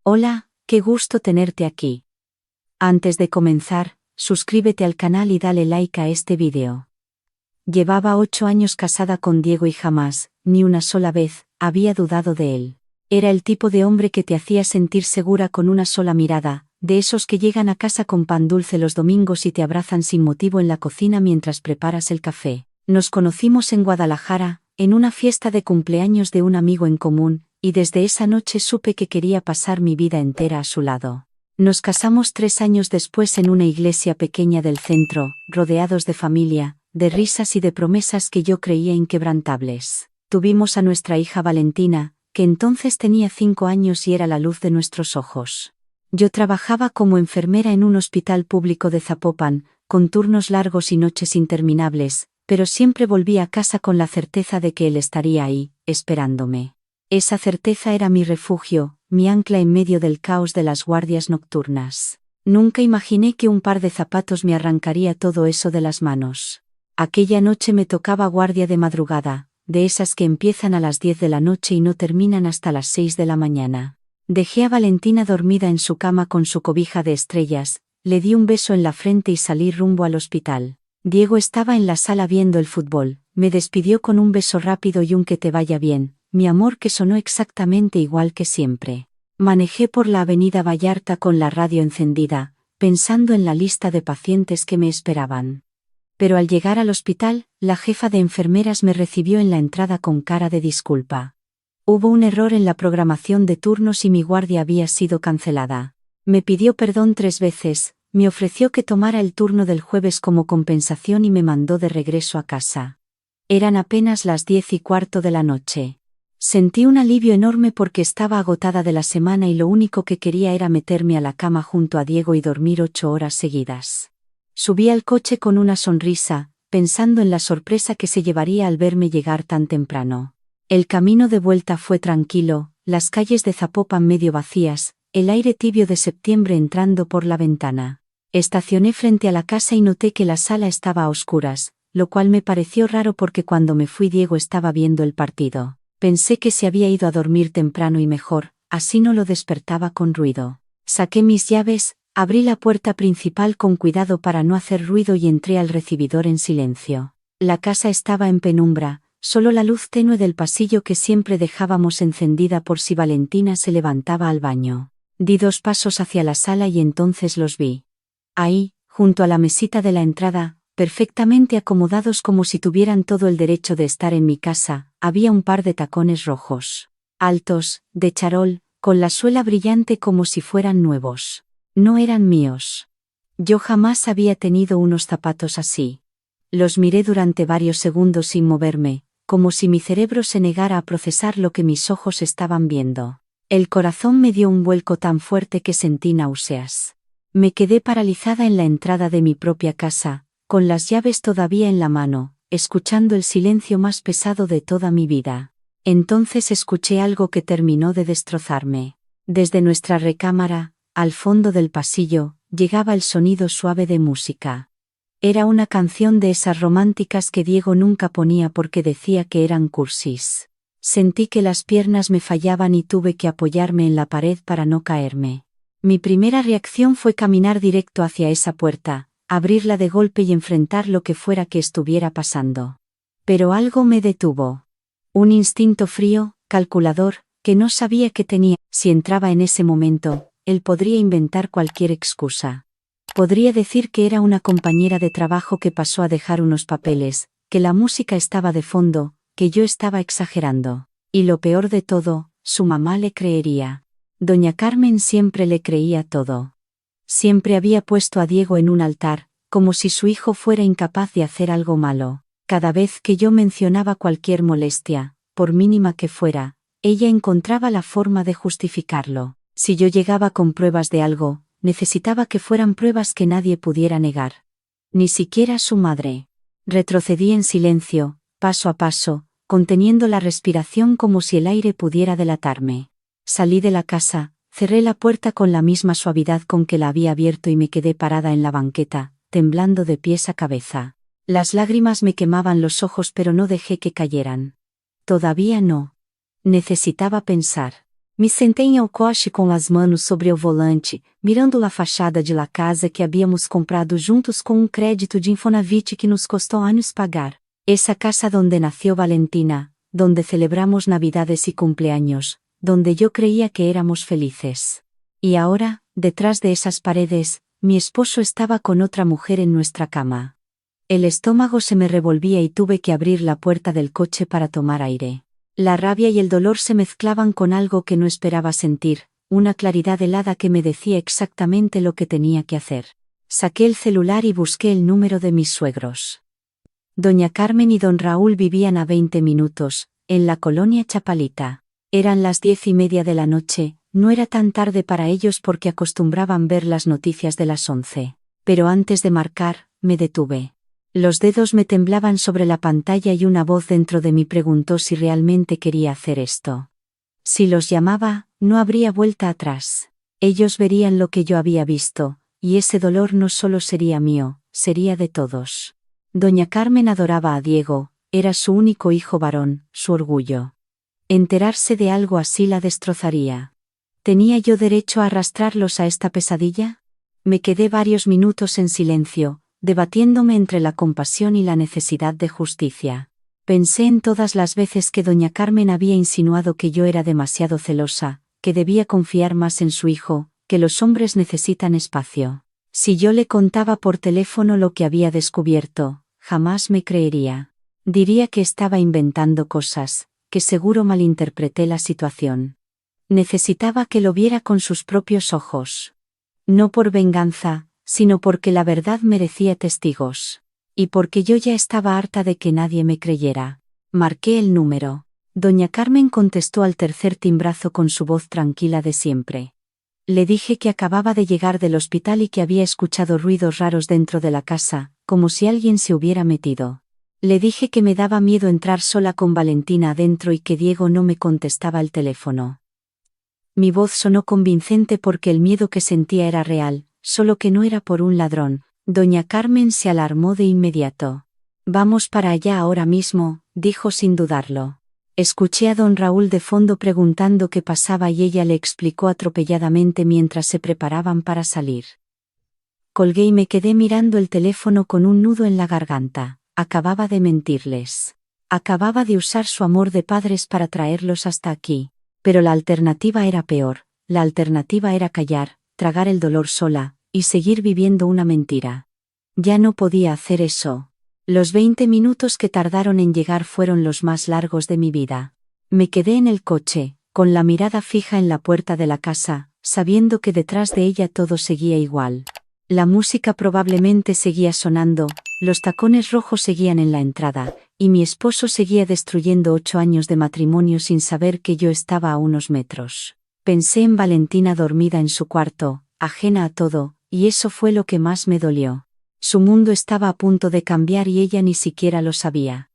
Hola, qué gusto tenerte aquí. Antes de comenzar, suscríbete al canal y dale like a este vídeo. Llevaba 8 años casada con Diego y jamás, ni una sola vez, había dudado de él. Era el tipo de hombre que te hacía sentir segura con una sola mirada, de esos que llegan a casa con pan dulce los domingos y te abrazan sin motivo en la cocina mientras preparas el café. Nos conocimos en Guadalajara, en una fiesta de cumpleaños de un amigo en común, y desde esa noche supe que quería pasar mi vida entera a su lado. Nos casamos 3 años después en una iglesia pequeña del centro, rodeados de familia, de risas y de promesas que yo creía inquebrantables. Tuvimos a nuestra hija Valentina, que entonces tenía 5 años y era la luz de nuestros ojos. Yo trabajaba como enfermera en un hospital público de Zapopan, con turnos largos y noches interminables, pero siempre volvía a casa con la certeza de que él estaría ahí, esperándome. Esa certeza era mi refugio, mi ancla en medio del caos de las guardias nocturnas. Nunca imaginé que un par de zapatos me arrancaría todo eso de las manos. Aquella noche me tocaba guardia de madrugada, de esas que empiezan a las 10 de la noche y no terminan hasta las 6 de la mañana. Dejé a Valentina dormida en su cama con su cobija de estrellas, le di un beso en la frente y salí rumbo al hospital. Diego estaba en la sala viendo el fútbol, me despidió con un beso rápido y un que te vaya bien, mi amor, que sonó exactamente igual que siempre. Manejé por la avenida Vallarta con la radio encendida, pensando en la lista de pacientes que me esperaban. Pero al llegar al hospital, la jefa de enfermeras me recibió en la entrada con cara de disculpa. Hubo un error en la programación de turnos y mi guardia había sido cancelada. Me pidió perdón 3 veces, me ofreció que tomara el turno del jueves como compensación y me mandó de regreso a casa. Eran apenas las 10:15 de la noche. Sentí un alivio enorme porque estaba agotada de la semana y lo único que quería era meterme a la cama junto a Diego y dormir 8 horas seguidas. Subí al coche con una sonrisa, pensando en la sorpresa que se llevaría al verme llegar tan temprano. El camino de vuelta fue tranquilo, las calles de Zapopan medio vacías, el aire tibio de septiembre entrando por la ventana. Estacioné frente a la casa y noté que la sala estaba a oscuras, lo cual me pareció raro porque cuando me fui Diego estaba viendo el partido. Pensé que se había ido a dormir temprano y mejor, así no lo despertaba con ruido. Saqué mis llaves, abrí la puerta principal con cuidado para no hacer ruido y entré al recibidor en silencio. La casa estaba en penumbra, solo la luz tenue del pasillo que siempre dejábamos encendida por si Valentina se levantaba al baño. Di 2 pasos hacia la sala y entonces los vi. Ahí, junto a la mesita de la entrada, perfectamente acomodados como si tuvieran todo el derecho de estar en mi casa, había un par de tacones rojos. Altos, de charol, con la suela brillante como si fueran nuevos. No eran míos. Yo jamás había tenido unos zapatos así. Los miré durante varios segundos sin moverme, como si mi cerebro se negara a procesar lo que mis ojos estaban viendo. El corazón me dio un vuelco tan fuerte que sentí náuseas. Me quedé paralizada en la entrada de mi propia casa, con las llaves todavía en la mano, escuchando el silencio más pesado de toda mi vida. Entonces escuché algo que terminó de destrozarme. Desde nuestra recámara, al fondo del pasillo, llegaba el sonido suave de música. Era una canción de esas románticas que Diego nunca ponía porque decía que eran cursis. Sentí que las piernas me fallaban y tuve que apoyarme en la pared para no caerme. Mi primera reacción fue caminar directo hacia esa puerta, abrirla de golpe y enfrentar lo que fuera que estuviera pasando. Pero algo me detuvo. Un instinto frío, calculador, que no sabía que tenía. Si entraba en ese momento, él podría inventar cualquier excusa. Podría decir que era una compañera de trabajo que pasó a dejar unos papeles, que la música estaba de fondo, que yo estaba exagerando. Y lo peor de todo, su mamá le creería. Doña Carmen siempre le creía todo. Siempre había puesto a Diego en un altar, como si su hijo fuera incapaz de hacer algo malo. Cada vez que yo mencionaba cualquier molestia, por mínima que fuera, ella encontraba la forma de justificarlo. Si yo llegaba con pruebas de algo, necesitaba que fueran pruebas que nadie pudiera negar. Ni siquiera su madre. Retrocedí en silencio, paso a paso, conteniendo la respiración como si el aire pudiera delatarme. Salí de la casa, cerré la puerta con la misma suavidad con que la había abierto y me quedé parada en la banqueta, temblando de pies a cabeza. Las lágrimas me quemaban los ojos pero no dejé que cayeran. Todavía no. Necesitaba pensar. Me sentei em el coche com as manos sobre el volante, mirando la fachada de la casa que habíamos comprado juntos com crédito de Infonavit que nos costó años pagar. Esa casa donde nació Valentina, donde celebramos Navidades y cumpleaños, donde yo creía que éramos felices. Y ahora, detrás de esas paredes, mi esposo estaba con otra mujer en nuestra cama. El estómago se me revolvía y tuve que abrir la puerta del coche para tomar aire. La rabia y el dolor se mezclaban con algo que no esperaba sentir, una claridad helada que me decía exactamente lo que tenía que hacer. Saqué el celular y busqué el número de mis suegros. Doña Carmen y don Raúl vivían a 20 minutos, en la colonia Chapalita. Eran las 10:30 de la noche, no era tan tarde para ellos porque acostumbraban ver las noticias de las 11. Pero antes de marcar, me detuve. Los dedos me temblaban sobre la pantalla y una voz dentro de mí preguntó si realmente quería hacer esto. Si los llamaba, no habría vuelta atrás. Ellos verían lo que yo había visto, y ese dolor no solo sería mío, sería de todos. Doña Carmen adoraba a Diego, era su único hijo varón, su orgullo. Enterarse de algo así la destrozaría. ¿Tenía yo derecho a arrastrarlos a esta pesadilla? Me quedé varios minutos en silencio, debatiéndome entre la compasión y la necesidad de justicia. Pensé en todas las veces que doña Carmen había insinuado que yo era demasiado celosa, que debía confiar más en su hijo, que los hombres necesitan espacio. Si yo le contaba por teléfono lo que había descubierto, jamás me creería. Diría que estaba inventando cosas, que seguro malinterpreté la situación. Necesitaba que lo viera con sus propios ojos. No por venganza, sino porque la verdad merecía testigos. Y porque yo ya estaba harta de que nadie me creyera. Marqué el número. Doña Carmen contestó al tercer timbrazo con su voz tranquila de siempre. Le dije que acababa de llegar del hospital y que había escuchado ruidos raros dentro de la casa, como si alguien se hubiera metido. Le dije que me daba miedo entrar sola con Valentina adentro y que Diego no me contestaba el teléfono. Mi voz sonó convincente porque el miedo que sentía era real, solo que no era por un ladrón. Doña Carmen se alarmó de inmediato. Vamos para allá ahora mismo, dijo sin dudarlo. Escuché a don Raúl de fondo preguntando qué pasaba y ella le explicó atropelladamente mientras se preparaban para salir. Colgué y me quedé mirando el teléfono con un nudo en la garganta. Acababa de mentirles. Acababa de usar su amor de padres para traerlos hasta aquí. Pero la alternativa era peor. La alternativa era callar, tragar el dolor sola, y seguir viviendo una mentira. Ya no podía hacer eso. Los 20 minutos que tardaron en llegar fueron los más largos de mi vida. Me quedé en el coche, con la mirada fija en la puerta de la casa, sabiendo que detrás de ella todo seguía igual. La música probablemente seguía sonando, los tacones rojos seguían en la entrada, y mi esposo seguía destruyendo 8 años de matrimonio sin saber que yo estaba a unos metros. Pensé en Valentina dormida en su cuarto, ajena a todo, y eso fue lo que más me dolió. Su mundo estaba a punto de cambiar y ella ni siquiera lo sabía.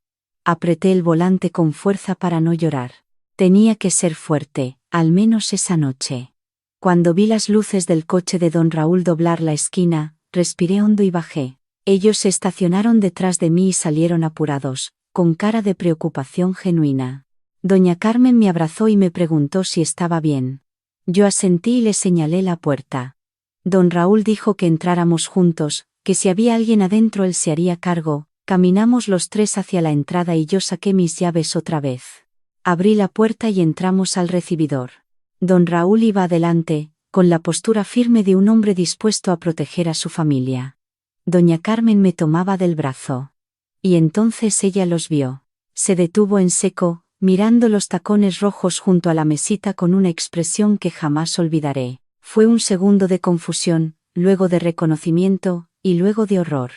Apreté el volante con fuerza para no llorar. Tenía que ser fuerte, al menos esa noche. Cuando vi las luces del coche de don Raúl doblar la esquina, respiré hondo y bajé. Ellos se estacionaron detrás de mí y salieron apurados, con cara de preocupación genuina. Doña Carmen me abrazó y me preguntó si estaba bien. Yo asentí y le señalé la puerta. Don Raúl dijo que entráramos juntos, que si había alguien adentro él se haría cargo. Caminamos los tres hacia la entrada y yo saqué mis llaves otra vez. Abrí la puerta y entramos al recibidor. Don Raúl iba adelante, con la postura firme de un hombre dispuesto a proteger a su familia. Doña Carmen me tomaba del brazo. Y entonces ella los vio. Se detuvo en seco, mirando los tacones rojos junto a la mesita con una expresión que jamás olvidaré. Fue un segundo de confusión, luego de reconocimiento, y luego de horror.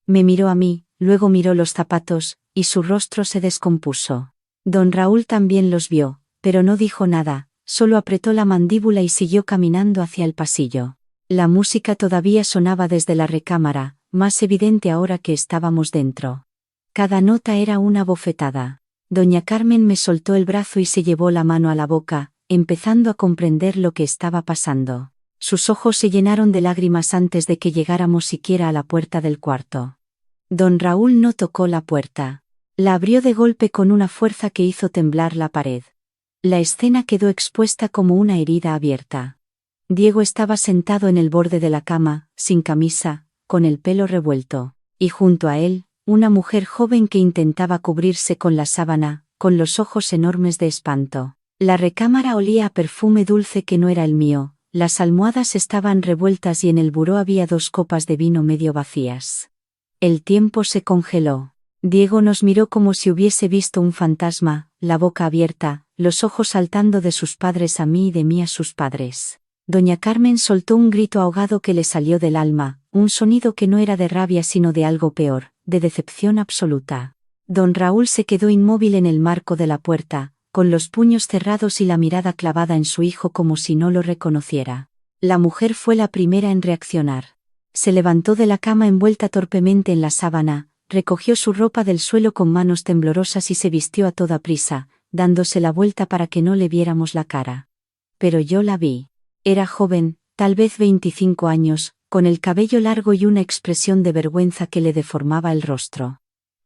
Me miró a mí, luego miró los zapatos, y su rostro se descompuso. Don Raúl también los vio, pero no dijo nada, solo apretó la mandíbula y siguió caminando hacia el pasillo. La música todavía sonaba desde la recámara, más evidente ahora que estábamos dentro. Cada nota era una bofetada. Doña Carmen me soltó el brazo y se llevó la mano a la boca, empezando a comprender lo que estaba pasando. Sus ojos se llenaron de lágrimas antes de que llegáramos siquiera a la puerta del cuarto. Don Raúl no tocó la puerta. La abrió de golpe con una fuerza que hizo temblar la pared. La escena quedó expuesta como una herida abierta. Diego estaba sentado en el borde de la cama, sin camisa, con el pelo revuelto, y junto a él, una mujer joven que intentaba cubrirse con la sábana, con los ojos enormes de espanto. La recámara olía a perfume dulce que no era el mío, las almohadas estaban revueltas y en el buró había 2 copas de vino medio vacías. El tiempo se congeló. Diego nos miró como si hubiese visto un fantasma, la boca abierta, los ojos saltando de sus padres a mí y de mí a sus padres. Doña Carmen soltó un grito ahogado que le salió del alma, un sonido que no era de rabia sino de algo peor, de decepción absoluta. Don Raúl se quedó inmóvil en el marco de la puerta, con los puños cerrados y la mirada clavada en su hijo como si no lo reconociera. La mujer fue la primera en reaccionar. Se levantó de la cama envuelta torpemente en la sábana, recogió su ropa del suelo con manos temblorosas y se vistió a toda prisa, dándose la vuelta para que no le viéramos la cara. Pero yo la vi. Era joven, tal vez 25 años, con el cabello largo y una expresión de vergüenza que le deformaba el rostro.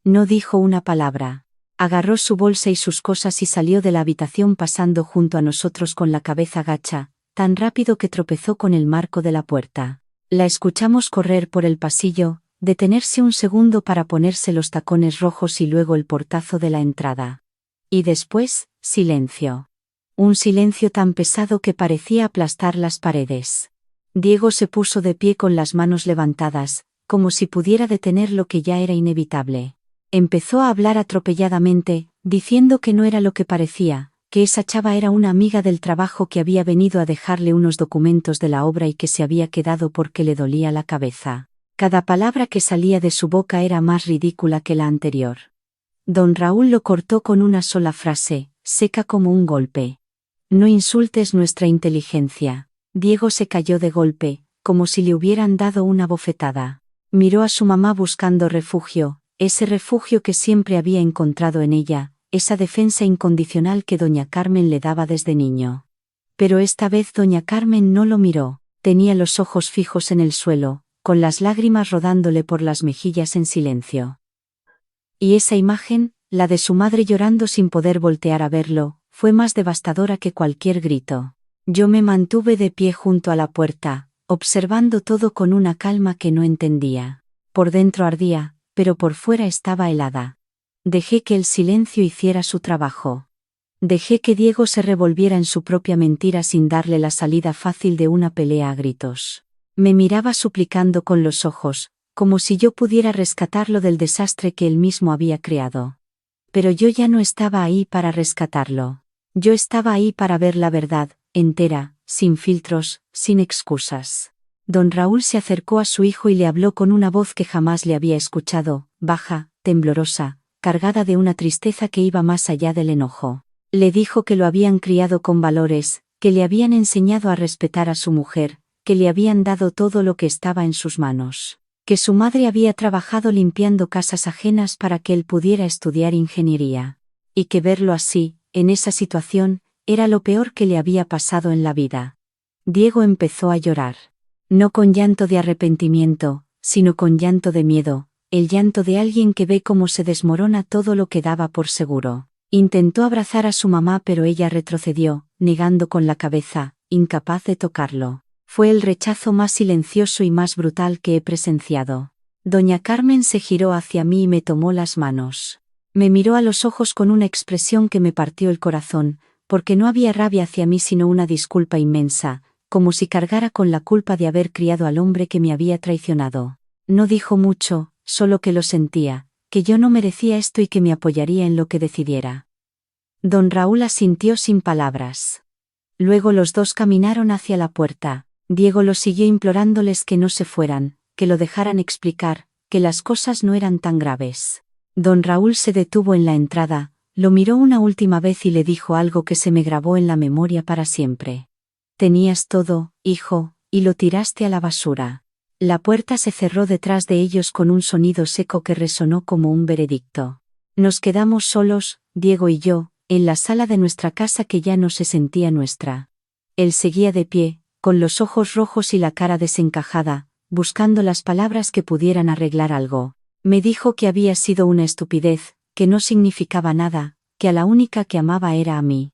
No dijo una palabra. Agarró su bolsa y sus cosas y salió de la habitación pasando junto a nosotros con la cabeza gacha, tan rápido que tropezó con el marco de la puerta. La escuchamos correr por el pasillo, detenerse un segundo para ponerse los tacones rojos y luego el portazo de la entrada. Y después, silencio. Un silencio tan pesado que parecía aplastar las paredes. Diego se puso de pie con las manos levantadas, como si pudiera detener lo que ya era inevitable. Empezó a hablar atropelladamente, diciendo que no era lo que parecía, que esa chava era una amiga del trabajo que había venido a dejarle unos documentos de la obra y que se había quedado porque le dolía la cabeza. Cada palabra que salía de su boca era más ridícula que la anterior. Don Raúl lo cortó con una sola frase, seca como un golpe. No insultes nuestra inteligencia. Diego se cayó de golpe, como si le hubieran dado una bofetada. Miró a su mamá buscando refugio, ese refugio que siempre había encontrado en ella, esa defensa incondicional que doña Carmen le daba desde niño. Pero esta vez doña Carmen no lo miró, tenía los ojos fijos en el suelo, con las lágrimas rodándole por las mejillas en silencio. Y esa imagen, la de su madre llorando sin poder voltear a verlo, fue más devastadora que cualquier grito. Yo me mantuve de pie junto a la puerta, observando todo con una calma que no entendía. Por dentro ardía, pero por fuera estaba helada. Dejé que el silencio hiciera su trabajo. Dejé que Diego se revolviera en su propia mentira sin darle la salida fácil de una pelea a gritos. Me miraba suplicando con los ojos, como si yo pudiera rescatarlo del desastre que él mismo había creado. Pero yo ya no estaba ahí para rescatarlo. Yo estaba ahí para ver la verdad, entera, sin filtros, sin excusas. Don Raúl se acercó a su hijo y le habló con una voz que jamás le había escuchado, baja, temblorosa, cargada de una tristeza que iba más allá del enojo. Le dijo que lo habían criado con valores, que le habían enseñado a respetar a su mujer, que le habían dado todo lo que estaba en sus manos, que su madre había trabajado limpiando casas ajenas para que él pudiera estudiar ingeniería, y que verlo así, en esa situación, era lo peor que le había pasado en la vida. Diego empezó a llorar. No con llanto de arrepentimiento, sino con llanto de miedo, el llanto de alguien que ve cómo se desmorona todo lo que daba por seguro. Intentó abrazar a su mamá pero ella retrocedió, negando con la cabeza, incapaz de tocarlo. Fue el rechazo más silencioso y más brutal que he presenciado. Doña Carmen se giró hacia mí y me tomó las manos. Me miró a los ojos con una expresión que me partió el corazón, porque no había rabia hacia mí sino una disculpa inmensa, como si cargara con la culpa de haber criado al hombre que me había traicionado. No dijo mucho, solo que lo sentía, que yo no merecía esto y que me apoyaría en lo que decidiera. Don Raúl asintió sin palabras. Luego los dos caminaron hacia la puerta. Diego los siguió implorándoles que no se fueran, que lo dejaran explicar, que las cosas no eran tan graves. Don Raúl se detuvo en la entrada, lo miró una última vez y le dijo algo que se me grabó en la memoria para siempre. Tenías todo, hijo, y lo tiraste a la basura. La puerta se cerró detrás de ellos con un sonido seco que resonó como un veredicto. Nos quedamos solos, Diego y yo, en la sala de nuestra casa que ya no se sentía nuestra. Él seguía de pie, con los ojos rojos y la cara desencajada, buscando las palabras que pudieran arreglar algo. Me dijo que había sido una estupidez, que no significaba nada, que a la única que amaba era a mí.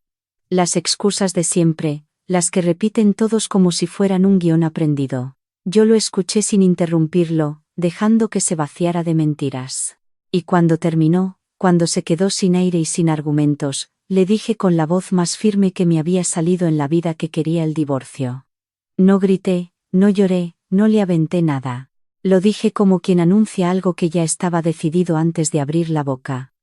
Las excusas de siempre, las que repiten todos como si fueran un guión aprendido. Yo lo escuché sin interrumpirlo, dejando que se vaciara de mentiras. Y cuando terminó, cuando se quedó sin aire y sin argumentos, le dije con la voz más firme que me había salido en la vida que quería el divorcio. No grité, no lloré, no le aventé nada. Lo dije como quien anuncia algo que ya estaba decidido antes de abrir la boca.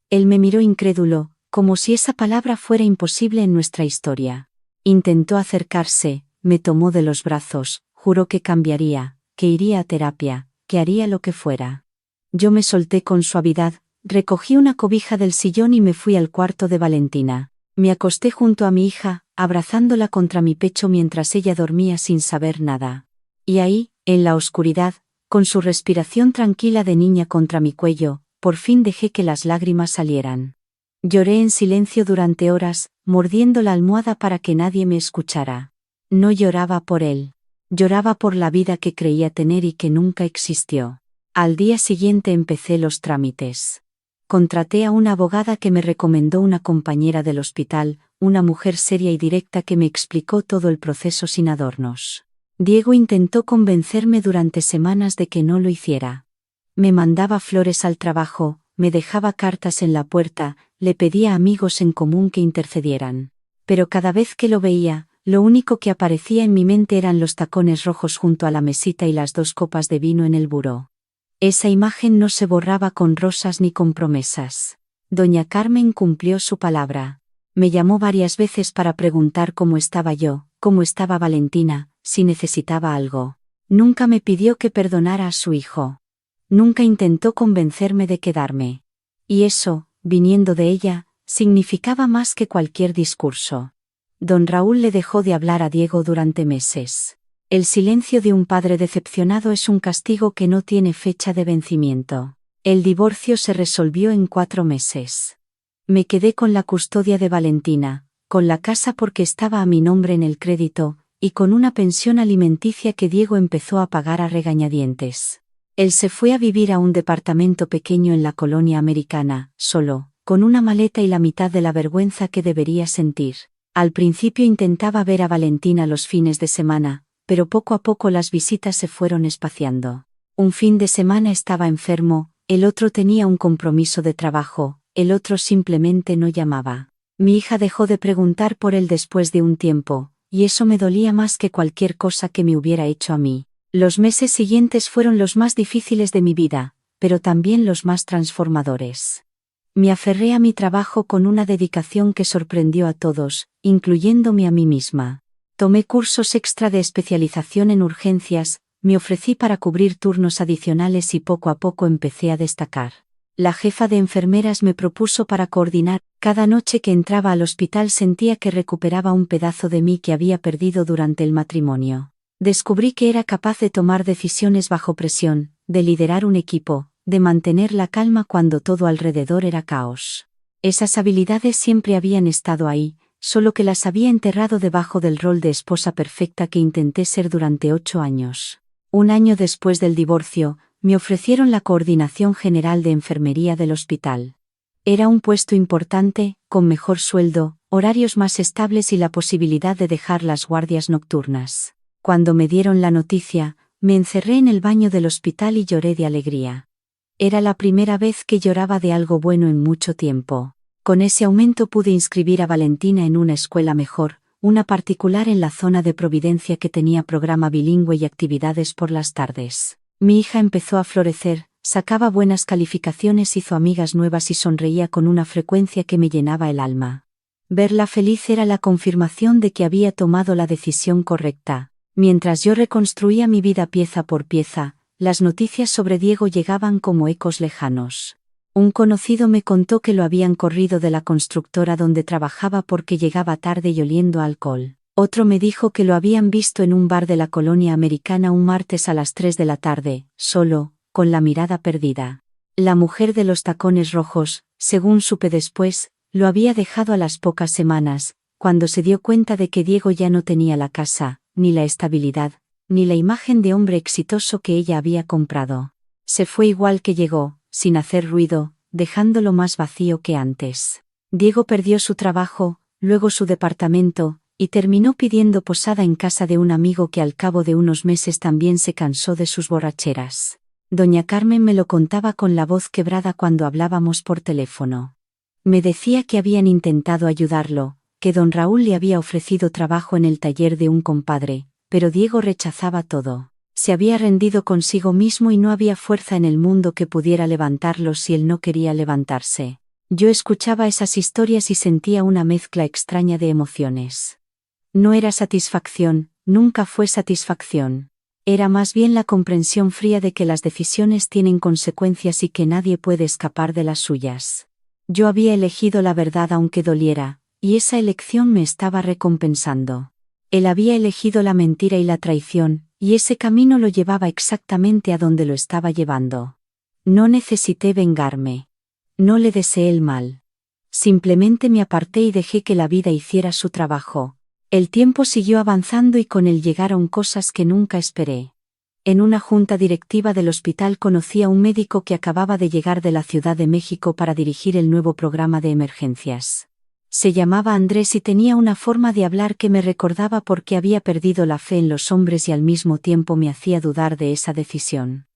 Él me miró incrédulo, como si esa palabra fuera imposible en nuestra historia. Intentó acercarse, me tomó de los brazos, juró que cambiaría, que iría a terapia, que haría lo que fuera. Yo me solté con suavidad, recogí una cobija del sillón y me fui al cuarto de Valentina. Me acosté junto a mi hija, abrazándola contra mi pecho mientras ella dormía sin saber nada. Y ahí, en la oscuridad, con su respiración tranquila de niña contra mi cuello, por fin dejé que las lágrimas salieran. Lloré en silencio durante horas, mordiendo la almohada para que nadie me escuchara. No lloraba por él. Lloraba por la vida que creía tener y que nunca existió. Al día siguiente empecé los trámites. Contraté a una abogada que me recomendó una compañera del hospital, una mujer seria y directa que me explicó todo el proceso sin adornos. Diego intentó convencerme durante semanas de que no lo hiciera. Me mandaba flores al trabajo, me dejaba cartas en la puerta, le pedía a amigos en común que intercedieran. Pero cada vez que lo veía, lo único que aparecía en mi mente eran los tacones rojos junto a la mesita y las 2 copas de vino en el buró. Esa imagen no se borraba con rosas ni con promesas. Doña Carmen cumplió su palabra. Me llamó varias veces para preguntar cómo estaba yo, cómo estaba Valentina, si necesitaba algo. Nunca me pidió que perdonara a su hijo. Nunca intentó convencerme de quedarme. Y eso, viniendo de ella, significaba más que cualquier discurso. Don Raúl le dejó de hablar a Diego durante meses. El silencio de un padre decepcionado es un castigo que no tiene fecha de vencimiento. El divorcio se resolvió en 4 meses. Me quedé con la custodia de Valentina, con la casa porque estaba a mi nombre en el crédito, y con una pensión alimenticia que Diego empezó a pagar a regañadientes. Él se fue a vivir a un departamento pequeño en la colonia americana, solo, con una maleta y la mitad de la vergüenza que debería sentir. Al principio intentaba ver a Valentina los fines de semana, pero poco a poco las visitas se fueron espaciando. Un fin de semana estaba enfermo, el otro tenía un compromiso de trabajo, el otro simplemente no llamaba. Mi hija dejó de preguntar por él después de un tiempo, y eso me dolía más que cualquier cosa que me hubiera hecho a mí. Los meses siguientes fueron los más difíciles de mi vida, pero también los más transformadores. Me aferré a mi trabajo con una dedicación que sorprendió a todos, incluyéndome a mí misma. Tomé cursos extra de especialización en urgencias, me ofrecí para cubrir turnos adicionales y poco a poco empecé a destacar. La jefa de enfermeras me propuso para coordinar. Cada noche que entraba al hospital sentía que recuperaba un pedazo de mí que había perdido durante el matrimonio. Descubrí que era capaz de tomar decisiones bajo presión, de liderar un equipo, de mantener la calma cuando todo alrededor era caos. Esas habilidades siempre habían estado ahí, solo que las había enterrado debajo del rol de esposa perfecta que intenté ser durante 8 años. Un año después del divorcio, me ofrecieron la coordinación general de enfermería del hospital. Era un puesto importante, con mejor sueldo, horarios más estables y la posibilidad de dejar las guardias nocturnas. Cuando me dieron la noticia, me encerré en el baño del hospital y lloré de alegría. Era la primera vez que lloraba de algo bueno en mucho tiempo. Con ese aumento pude inscribir a Valentina en una escuela mejor, una particular en la zona de Providencia que tenía programa bilingüe y actividades por las tardes. Mi hija empezó a florecer, sacaba buenas calificaciones, hizo amigas nuevas y sonreía con una frecuencia que me llenaba el alma. Verla feliz era la confirmación de que había tomado la decisión correcta. Mientras yo reconstruía mi vida pieza por pieza, las noticias sobre Diego llegaban como ecos lejanos. Un conocido me contó que lo habían corrido de la constructora donde trabajaba porque llegaba tarde y oliendo a alcohol. Otro me dijo que lo habían visto en un bar de la colonia americana un martes a las 3 de la tarde, solo, con la mirada perdida. La mujer de los tacones rojos, según supe después, lo había dejado a las pocas semanas, cuando se dio cuenta de que Diego ya no tenía la casa, ni la estabilidad, ni la imagen de hombre exitoso que ella había comprado. Se fue igual que llegó, sin hacer ruido, dejándolo más vacío que antes. Diego perdió su trabajo, luego su departamento, y terminó pidiendo posada en casa de un amigo que al cabo de unos meses también se cansó de sus borracheras. Doña Carmen me lo contaba con la voz quebrada cuando hablábamos por teléfono. Me decía que habían intentado ayudarlo, que don Raúl le había ofrecido trabajo en el taller de un compadre, pero Diego rechazaba todo. Se había rendido consigo mismo y no había fuerza en el mundo que pudiera levantarlo si él no quería levantarse. Yo escuchaba esas historias y sentía una mezcla extraña de emociones. No era satisfacción, nunca fue satisfacción. Era más bien la comprensión fría de que las decisiones tienen consecuencias y que nadie puede escapar de las suyas. Yo había elegido la verdad aunque doliera, y esa elección me estaba recompensando. Él había elegido la mentira y la traición, y ese camino lo llevaba exactamente a donde lo estaba llevando. No necesité vengarme. No le deseé el mal. Simplemente me aparté y dejé que la vida hiciera su trabajo. El tiempo siguió avanzando y con él llegaron cosas que nunca esperé. En una junta directiva del hospital conocí a un médico que acababa de llegar de la Ciudad de México para dirigir el nuevo programa de emergencias. Se llamaba Andrés y tenía una forma de hablar que me recordaba por qué había perdido la fe en los hombres y al mismo tiempo me hacía dudar de esa decisión.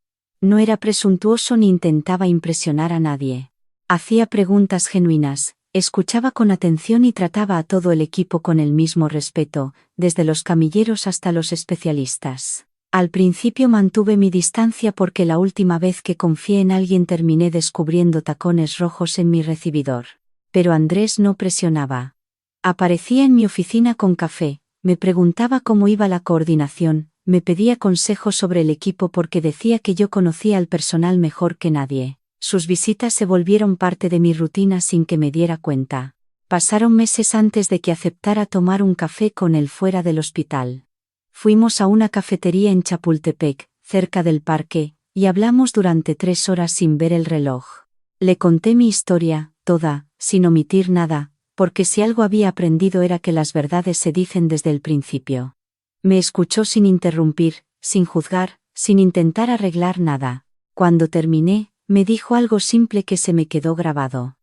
No era presuntuoso ni intentaba impresionar a nadie. Hacía preguntas genuinas, escuchaba con atención y trataba a todo el equipo con el mismo respeto, desde los camilleros hasta los especialistas. Al principio mantuve mi distancia porque la última vez que confié en alguien terminé descubriendo tacones rojos en mi recibidor. Pero Andrés no presionaba. Aparecía en mi oficina con café, me preguntaba cómo iba la coordinación, me pedía consejos sobre el equipo porque decía que yo conocía al personal mejor que nadie. Sus visitas se volvieron parte de mi rutina sin que me diera cuenta. Pasaron meses antes de que aceptara tomar un café con él fuera del hospital. Fuimos a una cafetería en Chapultepec, cerca del parque, y hablamos durante 3 horas sin ver el reloj. Le conté mi historia, toda, sin omitir nada, porque si algo había aprendido era que las verdades se dicen desde el principio. Me escuchó sin interrumpir, sin juzgar, sin intentar arreglar nada. Cuando terminé, me dijo algo simple que se me quedó grabado.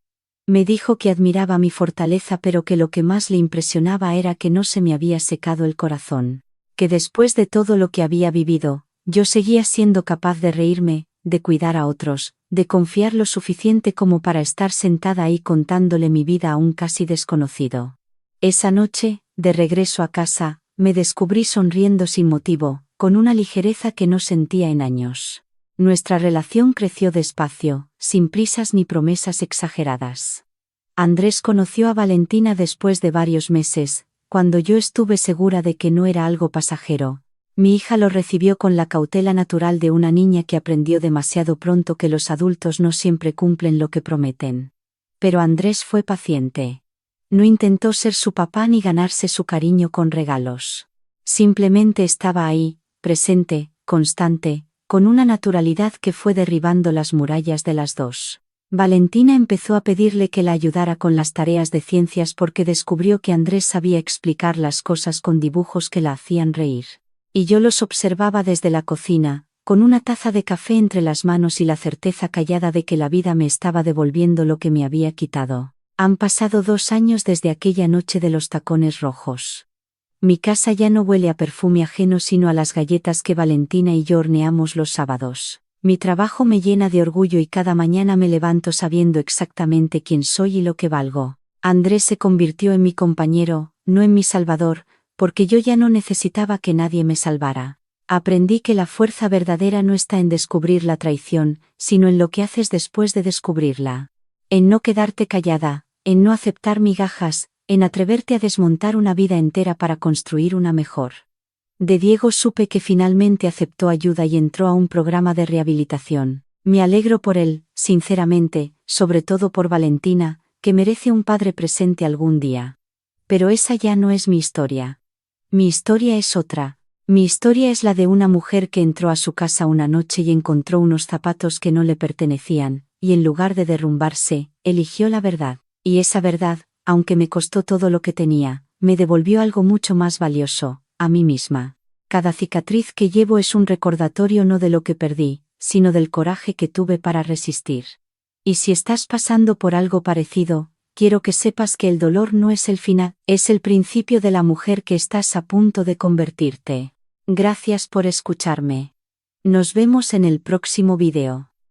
Me dijo que admiraba mi fortaleza pero que lo que más le impresionaba era que no se me había secado el corazón. Que después de todo lo que había vivido, yo seguía siendo capaz de reírme, de cuidar a otros, de confiar lo suficiente como para estar sentada ahí contándole mi vida a un casi desconocido. Esa noche, de regreso a casa, me descubrí sonriendo sin motivo, con una ligereza que no sentía en años. Nuestra relación creció despacio, sin prisas ni promesas exageradas. Andrés conoció a Valentina después de varios meses, cuando yo estuve segura de que no era algo pasajero. Mi hija lo recibió con la cautela natural de una niña que aprendió demasiado pronto que los adultos no siempre cumplen lo que prometen. Pero Andrés fue paciente. No intentó ser su papá ni ganarse su cariño con regalos. Simplemente estaba ahí, presente, constante, con una naturalidad que fue derribando las murallas de las dos. Valentina empezó a pedirle que la ayudara con las tareas de ciencias porque descubrió que Andrés sabía explicar las cosas con dibujos que la hacían reír. Y yo los observaba desde la cocina, con una taza de café entre las manos y la certeza callada de que la vida me estaba devolviendo lo que me había quitado. Han pasado 2 años desde aquella noche de los tacones rojos. Mi casa ya no huele a perfume ajeno sino a las galletas que Valentina y yo horneamos los sábados. Mi trabajo me llena de orgullo y cada mañana me levanto sabiendo exactamente quién soy y lo que valgo. Andrés se convirtió en mi compañero, no en mi salvador, porque yo ya no necesitaba que nadie me salvara. Aprendí que la fuerza verdadera no está en descubrir la traición, sino en lo que haces después de descubrirla. En no quedarte callada, en no aceptar migajas, en atreverte a desmontar una vida entera para construir una mejor. De Diego supe que finalmente aceptó ayuda y entró a un programa de rehabilitación. Me alegro por él, sinceramente, sobre todo por Valentina, que merece un padre presente algún día. Pero esa ya no es mi historia. Mi historia es otra. Mi historia es la de una mujer que entró a su casa una noche y encontró unos zapatos que no le pertenecían, y en lugar de derrumbarse, eligió la verdad. Y esa verdad, aunque me costó todo lo que tenía, me devolvió algo mucho más valioso, a mí misma. Cada cicatriz que llevo es un recordatorio no de lo que perdí, sino del coraje que tuve para resistir. Y si estás pasando por algo parecido, quiero que sepas que el dolor no es el final, es el principio de la mujer que estás a punto de convertirte. Gracias por escucharme. Nos vemos en el próximo video.